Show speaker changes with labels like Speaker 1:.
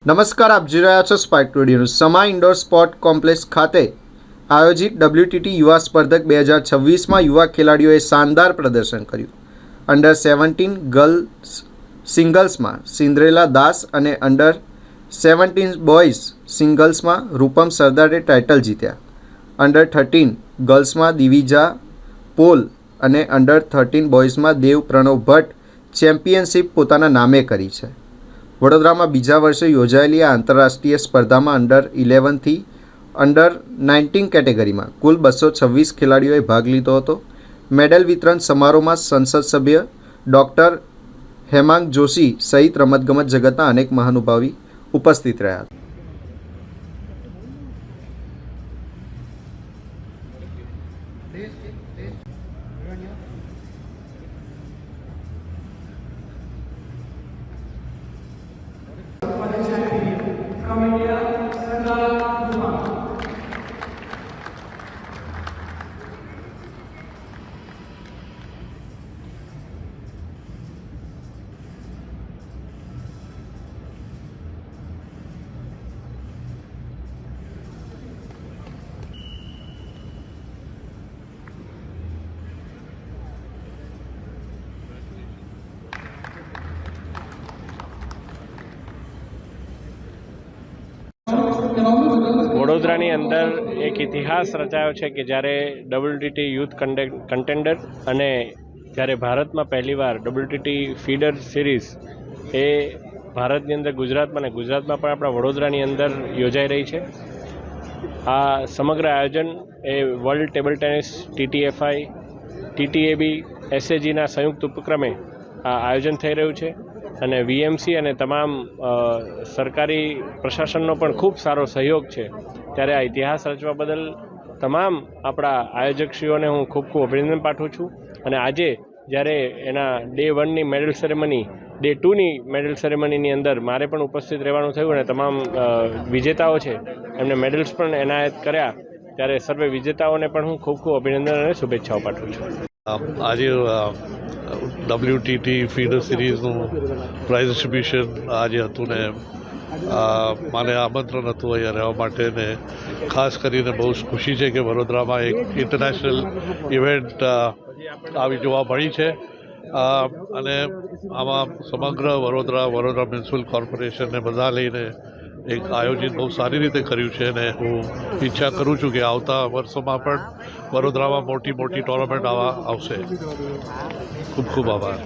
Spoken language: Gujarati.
Speaker 1: નમસ્કાર, આપ જોઈ રહ્યા છો સ્પાર્ક ટુડે ન્યૂઝ। સમા ઇન્ડોર સ્પોર્ટ કોમ્પ્લેક્સ ખાતે આયોજિત WTT યુવા સ્પર્ધક 2026માં યુવા ખેલાડીઓએ શાનદાર પ્રદર્શન કર્યું। અંડર 17 ગર્લ્સ સિંગલ્સમાં સિન્ડ્રેલા દાસ અને અંડર 17 બોયઝ સિંગલ્સમાં રૂપમ સરદારે ટાઇટલ જીત્યા। અંડર 13 ગર્લ્સમાં દિવિજા પોલ અને અંડર 13 બોયઝમાં દેવ પ્રણવ ભટ્ટ ચેમ્પિયનશિપ પોતાના નામે કરી છે। વડોદરામાં બીજા વર્ષે યોજાયેલી આ આંતરરાષ્ટ્રીય સ્પર્ધામાં અંડર 11થી અંડર 19 કેટેગરીમાં કુલ 226 ખેલાડીઓએ ભાગ લીધો હતો। મેડલ વિતરણ સમારોહમાં સંસદ સભ્ય ડૉક્ટર હેમાંગ જોશી સહિત રમતગમત જગતના અનેક મહાનુભાવી ઉપસ્થિત રહ્યા હતા।
Speaker 2: વડોદરાની અંદર એક ઇતિહાસ રચાયો છે કે જ્યારે WTT યુથ કન્ટેન્ડર અને જ્યારે ભારતમાં પહેલીવાર WTT ફીડર સિરીઝ એ ભારતની અંદર ગુજરાતમાં અને ગુજરાતમાં પણ આપણા વડોદરાની અંદર યોજાઈ રહી છે। આ સમગ્ર આયોજન એ world table tennis TTFI TTAB SAGના સંયુક્ત ઉપક્રમે આ આયોજન થઈ રહ્યું છે અને VMC અને તમામ સરકારી પ્રશાસનનો પણ ખૂબ સારો સહયોગ છે। ત્યારે આ ઇતિહાસ રચવા બદલ તમામ આપણા આયોજકશ્રીઓને હું ખૂબ ખૂબ અભિનંદન પાઠવું છું અને આજે જ્યારે એના ડે 1ની મેડલ સેરેમની ડે 2ની મેડલ સેરેમનીની અંદર મારે પણ ઉપસ્થિત રહેવાનું થયું અને તમામ વિજેતાઓ છે એમને મેડલ્સ પણ એનાયત કર્યા, ત્યારે સર્વે વિજેતાઓને પણ હું ખૂબ ખૂબ અભિનંદન અને શુભેચ્છાઓ પાઠવું છું।
Speaker 3: આજે WTT ફીડર સિરીઝનું પ્રાઇઝ ડિસ્ટ્રીબ્યુશન આજે હતું ને મને આમંત્રણ હતું અહીંયા રહેવા માટે ને ખાસ કરીને બહુ ખુશી છે કે વડોદરામાં એક ઇન્ટરનેશનલ ઇવેન્ટ આવી જોવા મળી છે અને આમાં સમગ્ર વડોદરા મ્યુનિસિપલ કોર્પોરેશનને બધા લઈને એક આયોજિત બહુ સારી રીતે કર્યું છે અને હું ઈચ્છા કરું છું કે આવતા વર્ષોમાં પણ વડોદરામાં મોટી ટુર્નામેન્ટ આવશે। ખૂબ ખૂબ આભાર।